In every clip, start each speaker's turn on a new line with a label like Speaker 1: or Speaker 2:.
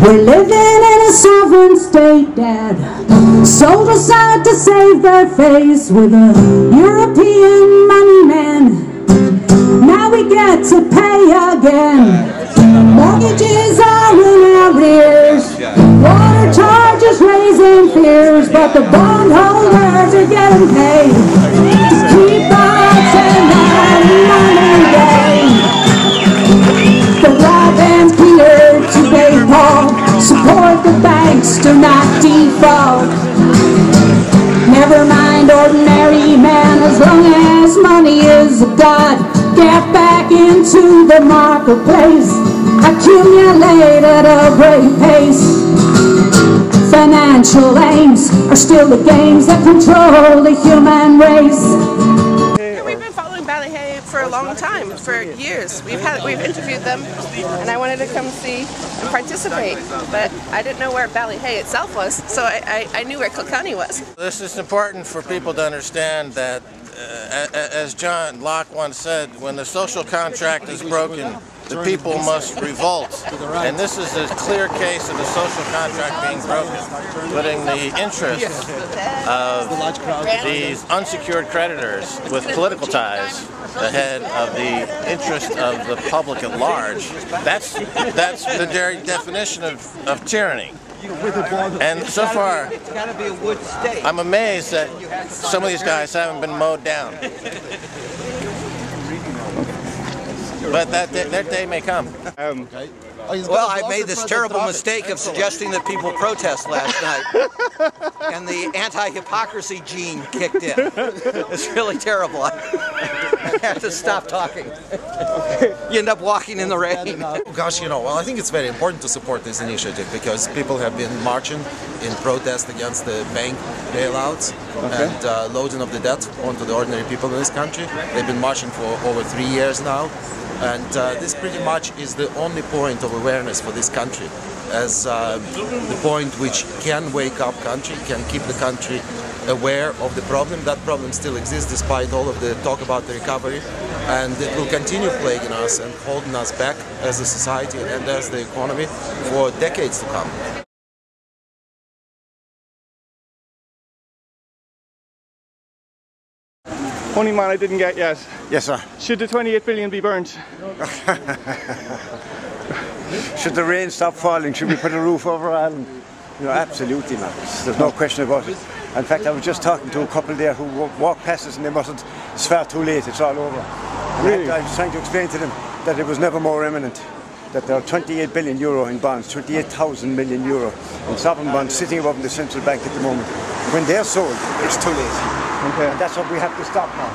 Speaker 1: We're living in a sovereign state, Dad. Sold us out to save their face with a European money man. Now we get to pay again. Mortgages are in arrears. Water charges raising fears, but the bondholders are getting paid to keep us in that money game. The right band's clear to baseball. Support the banks, do not default. Never mind ordinary man, as long as money is a god. Get back into the marketplace, accumulate at a great pace. Financial aims are still the games that control the human race.
Speaker 2: We've been following Ballyhea for a long time, for years. We've interviewed them, and I wanted to come see and participate, but I didn't know where Ballyhea itself was, so I knew where Kilkenny was.
Speaker 3: This is important for people to understand that, as John Locke once said, when the social contract is broken, the people must revolt. And this is a clear case of the social contract being broken, putting the interests of these unsecured creditors with political ties ahead of the interest of the public at large. That's the very definition of tyranny. And so far, I'm amazed that some of these guys haven't been mowed down. But their day may come.
Speaker 4: Well, I made this terrible mistake of suggesting that people protest last night, and the anti-hypocrisy gene kicked in. It's really terrible. I have to stop talking. You end up walking in the rain.
Speaker 5: Gosh, well, I think it's very important to support this initiative because people have been marching in protest against the bank bailouts and loading of the debt onto the ordinary people in this country. They've been marching for over 3 years now. And this pretty much is the only point of awareness for this country, as the point which can wake up country, can keep the country aware of the problem. That problem still exists despite all of the talk about the recovery, and it will continue plaguing us and holding us back as a society and as the economy for decades to come.
Speaker 6: Only man I didn't get yet.
Speaker 7: Yes, sir.
Speaker 6: Should the 28 billion be burnt?
Speaker 7: Should the rain stop falling? Should we put a roof over Ireland? Absolutely not. There's no question about it. In fact, I was just talking to a couple there who walked past us and they mustn't. It's far too late. It's all over. Really? I was trying to explain to them that it was never more imminent. That there are 28 billion euro in bonds, 28,000 million euro in sovereign bonds sitting above the central bank at the moment. When they're sold, it's too late.
Speaker 6: Okay.
Speaker 7: And that's what we have to stop now.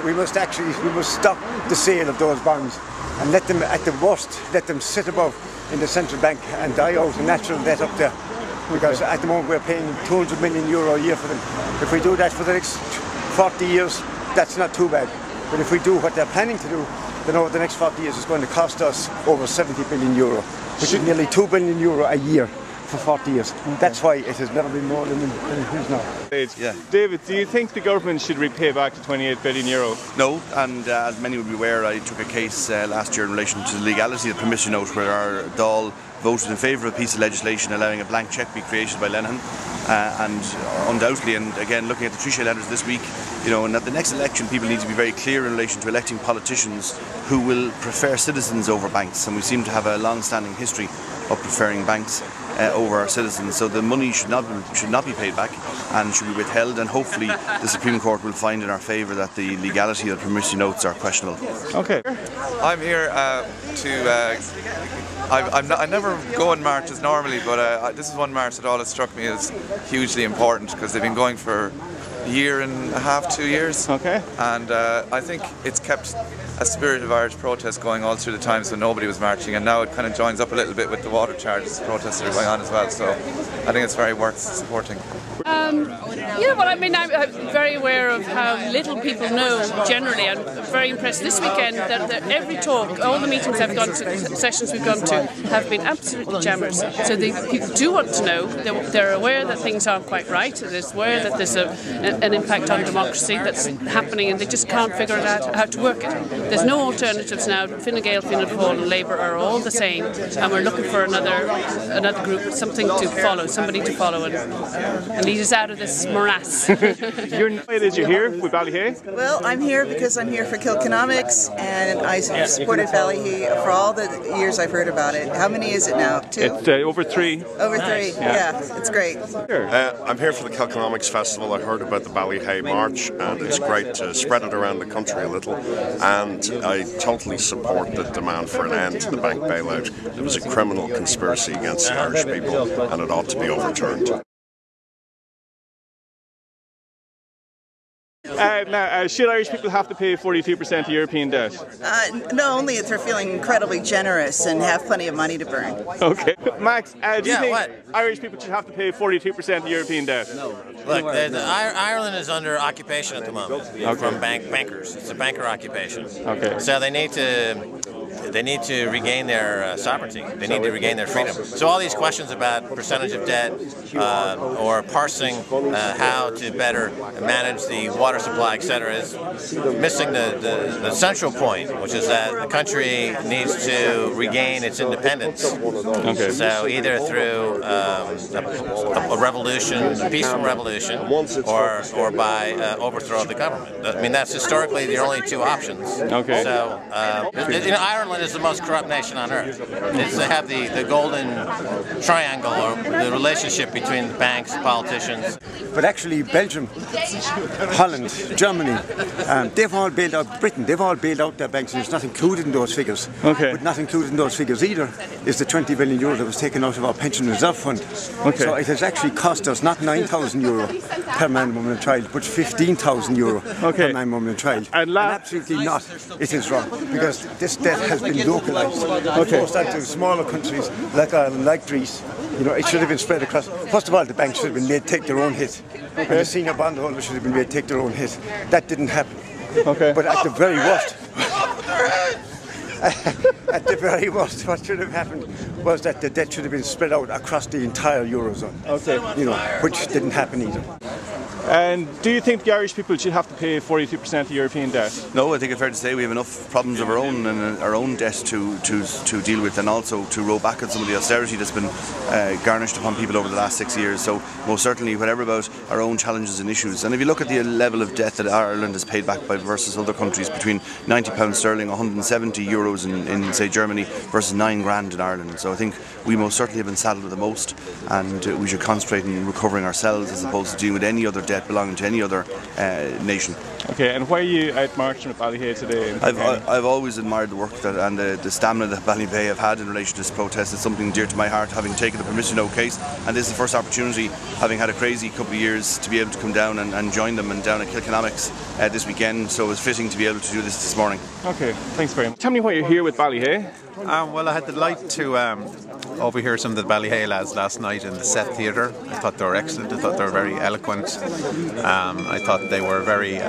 Speaker 7: We must stop the sale of those bonds and let them, at the worst, let them sit above in the central bank and die out a natural death up there. Because at the moment we're paying 200 million euro a year for them. If we do that for the next 40 years, that's not too bad. But if we do what they're planning to do, then over the next 40 years it's going to cost us over 70 billion euro, which is nearly 2 billion euro a year for 40 years. Okay. That's why it has never been more than it is now.
Speaker 6: Yeah. David, do you think the government should repay back the 28 billion euro?
Speaker 8: No, and as many would be aware, I took a case last year in relation to the legality of the promissory note, where our Dáil voted in favour of a piece of legislation allowing a blank cheque be created by Lenihan. And undoubtedly, and again looking at the Trichet letters this week, and at the next election people need to be very clear in relation to electing politicians who will prefer citizens over banks, and we seem to have a long-standing history of preferring banks over our citizens. So the money should not be paid back and should be withheld, and hopefully the Supreme Court will find in our favour that the legality of the promissory notes are questionable.
Speaker 6: Okay.
Speaker 9: I'm here I never go on marches normally, but this is one march that always struck me as hugely important because they've been going for a year and a half, 2 years. Okay. And I think it's kept a spirit of Irish protest going all through the time, so nobody was marching, and now it kind of joins up a little bit with the water charges protests that are going on as well, so I think it's very worth supporting.
Speaker 10: I'm very aware of how little people know generally. I'm very impressed this weekend that every talk, all the meetings I've gone to, sessions we've gone to, have been absolutely jammers. So people do want to know, they're aware that things aren't quite right, they're aware that there's an impact on democracy that's happening, and they just can't figure out how to work it. There's no alternatives now. Fine Gael, Fianna Fáil and Labour are all the same, and we're looking for another group, something to follow, somebody to follow and lead us out of this morass.
Speaker 6: You're did you here with Ballyhea?
Speaker 11: Well, I'm here because I'm here for Kilkenomics, and I supported Ballyhea for all the years I've heard about it. How many is it now? 2?
Speaker 6: It's over 3.
Speaker 11: Over 3, yeah, it's great.
Speaker 12: I'm here for the Kilkenomics Festival. I heard about the Ballyhea March, and it's great to spread it around the country a little, and I totally support the demand for an end to the bank bailout. It was a criminal conspiracy against the Irish people, and it ought to be overturned.
Speaker 6: Now, should Irish people have to pay 42% of European debt?
Speaker 11: No, only if they're feeling incredibly generous and have plenty of money to burn.
Speaker 6: Okay. Max, do you think Irish people should have to pay 42% of European debt? No.
Speaker 3: Look, Ireland is under occupation at the moment from bankers. It's a banker occupation.
Speaker 6: Okay.
Speaker 3: So they need to regain their sovereignty. They need to regain their freedom. So all these questions about percentage of debt or parsing how to better manage the water supply, etc., is missing the central point, which is that the country needs to regain its independence.
Speaker 6: Okay.
Speaker 3: So either through a revolution, a peaceful revolution, or by overthrow of the government. I mean, that's historically the only 2 options.
Speaker 6: Okay.
Speaker 3: So Ireland is the most corrupt nation on earth. They have the golden triangle, or the relationship between the banks, politicians.
Speaker 7: But actually Belgium, Holland, Germany, they've all bailed out Britain. They've all bailed out their banks, and it's not included in those figures.
Speaker 6: Okay.
Speaker 7: But not included in those figures either is the 20 billion euro that was taken out of our pension reserve fund.
Speaker 6: Okay.
Speaker 7: So it has actually cost us not 9,000 euro per man, woman and child, but 15,000 euro per man, woman and child. And absolutely not. It is wrong, because this debt has been localised.
Speaker 6: Okay.
Speaker 7: Forced out to smaller countries like Ireland, like Greece. You know, it should have been spread across. First of all, the banks should have been made take their own hit. Okay. And the senior bondholders should have been made take their own hit. That didn't happen.
Speaker 6: Okay.
Speaker 7: But at the very worst, at the very worst, what should have happened was that the debt should have been spread out across the entire Eurozone.
Speaker 6: Okay.
Speaker 7: You know, which didn't happen either.
Speaker 6: And do you think the Irish people should have to pay 42% of European debt?
Speaker 8: No, I think it's fair to say we have enough problems of our own and our own debt to deal with, and also to roll back on some of the austerity that's been garnished upon people over the last 6 years. So most certainly, whatever about our own challenges and issues. And if you look at the level of debt that Ireland has paid back by versus other countries, between £90 sterling, 170 euros in say Germany versus £9,000 in Ireland. So I think we most certainly have been saddled with the most, and we should concentrate on recovering ourselves as opposed to dealing with any other debt belonging to any other nation.
Speaker 6: Okay, and why are you out marching with Ballyhea today?
Speaker 8: I've always admired the work and the stamina that Ballyhea have had in relation to this protest. It's something dear to my heart, having taken the Promissory Note case, and this is the first opportunity, having had a crazy couple of years, to be able to come down and join them and down at Kilkenomics this weekend. So it was fitting to be able to do this morning.
Speaker 6: Okay, thanks very much. Tell me why you're here with Ballyhea.
Speaker 13: Well, I had the delight to overhear some of the Ballyhea lads last night in the Set Theatre. I thought they were excellent. I thought they were very eloquent. I thought they were very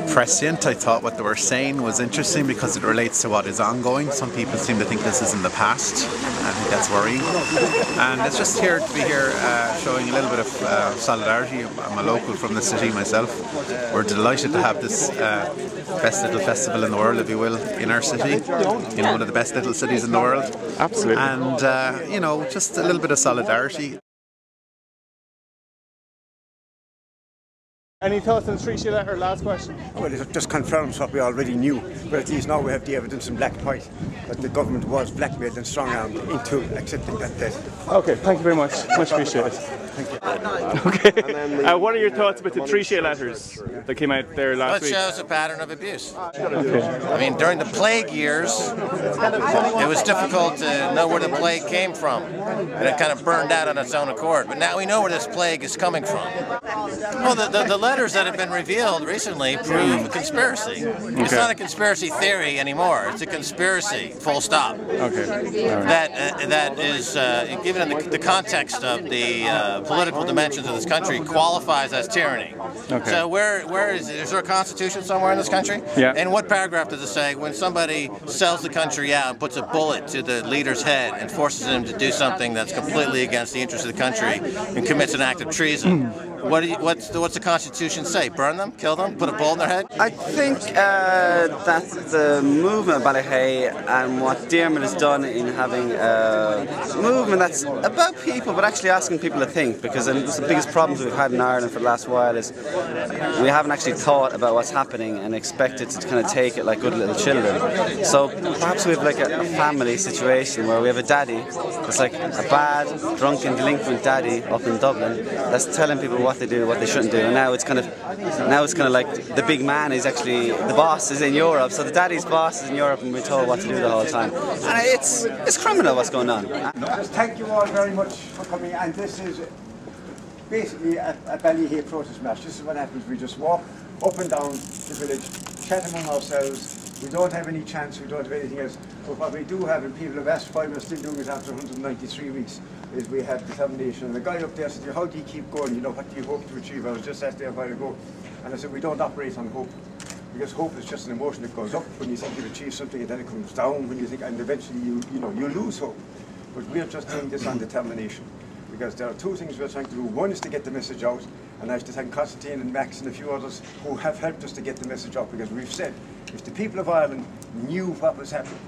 Speaker 13: prescient. I thought what they were saying was interesting because it relates to what is ongoing. Some people seem to think this is in the past. I think that's worrying. And it's just here to be here showing a little bit of solidarity. I'm a local from the city myself. We're delighted to have this best little festival in the world, if you will, in our city, in one of the best little cities in the world.
Speaker 6: Absolutely.
Speaker 13: And, you know, just a little bit of solidarity.
Speaker 6: Any thoughts on the Trichet letter? Last question.
Speaker 7: Well, it just confirms what we already knew, but at least now we have the evidence in black and white that the government was blackmailed and strong-armed into accepting that debt.
Speaker 6: Okay, thank you very much. Much appreciated.
Speaker 7: Thank you.
Speaker 6: Okay. What are your thoughts about the Trichet letters that came out there last week?
Speaker 3: It shows a pattern of abuse. Okay. I mean, during the plague years, it was difficult to know where the plague came from, and it kind of burned out on its own accord. But now we know where this plague is coming from. Well, the letters that have been revealed recently prove a conspiracy. Okay. It's not a conspiracy theory anymore. It's a conspiracy, full stop.
Speaker 6: Okay.
Speaker 3: Right. That is, given in the context of the political dimensions of this country, qualifies as tyranny.
Speaker 6: Okay.
Speaker 3: So where is there a constitution somewhere in this country?
Speaker 6: Yeah.
Speaker 3: And what paragraph does it say when somebody sells the country out and puts a bullet to the leader's head and forces him to do something that's completely against the interests of the country and commits an act of treason? What's the Constitution say? Burn them? Kill them? Put a bullet in their head?
Speaker 14: I think that the movement of Ballyhea and what Diarmuid has done in having a movement that's about people but actually asking people to think, because I think the biggest problems we've had in Ireland for the last while is we haven't actually thought about what's happening and expected to kind of take it like good little children. So perhaps we have like a family situation where we have a daddy that's like a bad, drunken, delinquent daddy up in Dublin that's telling people what they do, what they shouldn't do, and now it's kind of like the big man is actually the boss is in Europe, so the daddy's boss is in Europe and we're told what to do the whole time, and it's criminal what's going on.
Speaker 7: Just thank you all very much for coming, and this is basically a Ballyhea protest march. This is what happens. We just walk up and down the village, chat among ourselves. We don't have any chance, we don't have anything else. But what we do have, and people have asked why we're still doing it after 193 weeks, is we have determination. And the guy up there said, how do you keep going? You know, what do you hope to achieve? I was just asked there a while ago. And I said, we don't operate on hope. Because hope is just an emotion that goes up when you think you've achieved something, and then it comes down when you think, and eventually you lose hope. But we're just doing this on determination. Because there are two things we're trying to do. One is to get the message out, and I have to thank Constantin and Max and a few others who have helped us to get the message out, because we've said, if the people of Ireland knew what was happening,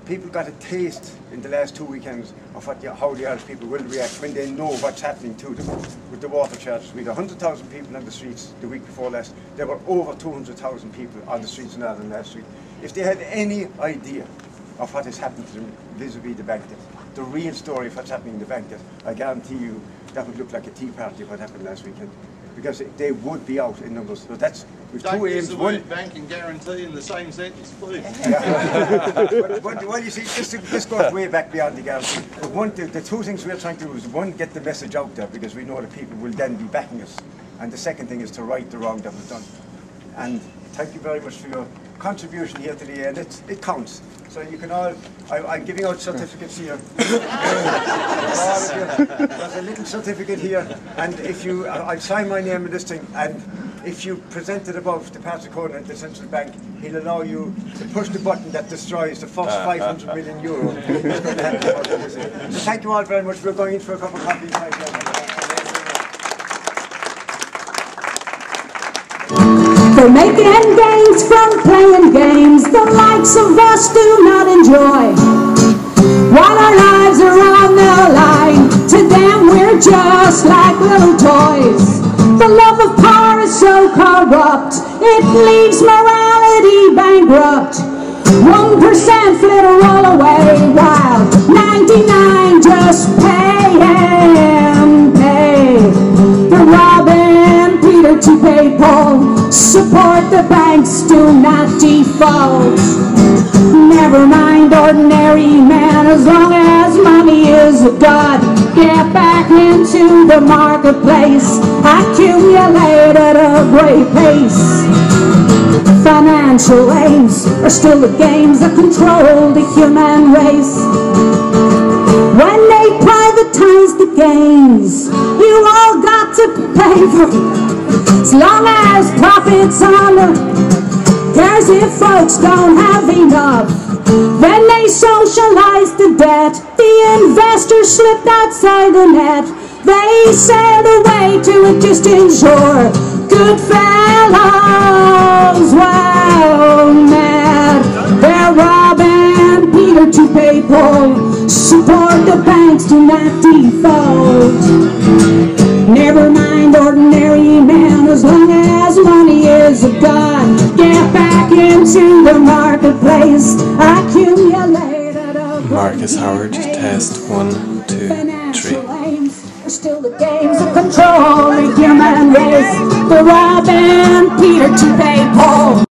Speaker 7: people got a taste in the last 2 weekends of how the Irish people will react when they know what's happening to them with the water charges. We had 100,000 people on the streets the week before last. There were over 200,000 people on the streets in Ireland last week. If they had any idea of what has happened to them vis-a-vis the bank debt, the real story of what's happening in the bank debt, I guarantee you that would look like a tea party what happened last weekend, because they would be out in numbers. So that's with two aims.
Speaker 15: One bank and guarantee in the same sentence, please.
Speaker 7: Well, you see, this goes way back beyond the guarantee. But the two things we're trying to do is, one, get the message out there, because we know that people will then be backing us, and the second thing is to right the wrong that was done. And thank you very much for your contribution here today, and it counts. So you can all, I'm giving out certificates here. There's a little certificate here, and if you, I'll sign my name in this thing, and if you present it above the Patrick Conan at the Central Bank, he'll allow you to push the button that destroys the first 500 million euro. That's going to happen. So thank you all very much. We're going in for a cup of coffee.
Speaker 1: They're making gains from playing games the likes of us do not enjoy. While our lives are on the line, to them we're just like little toys. The love of power is so corrupt, it leaves morality bankrupt. 1% flitter all away, while 99 just pay and pay. They're robbing Peter to pay Paul. Support the banks, do not default. Never mind ordinary man, as long as money is a god. Get back into the marketplace, accumulate at a great pace. Financial aims are still the games that control the human race. When they privatize the gains, you all got to pay for it. As long as profits on the cares if folks don't have enough. Then they socialize the debt, the investors slipped outside the net. They sailed away to a distant shore, good fellows, well mad. They're robbing Peter to pay Paul. Support the banks, do not default. Never mind ordinary man, as long as money is a god. Get back into the marketplace, accumulate at a
Speaker 16: Marcus Howard, test 1, 2, 3.
Speaker 1: Still the games that control the human race. They're robbing Peter to pay Paul.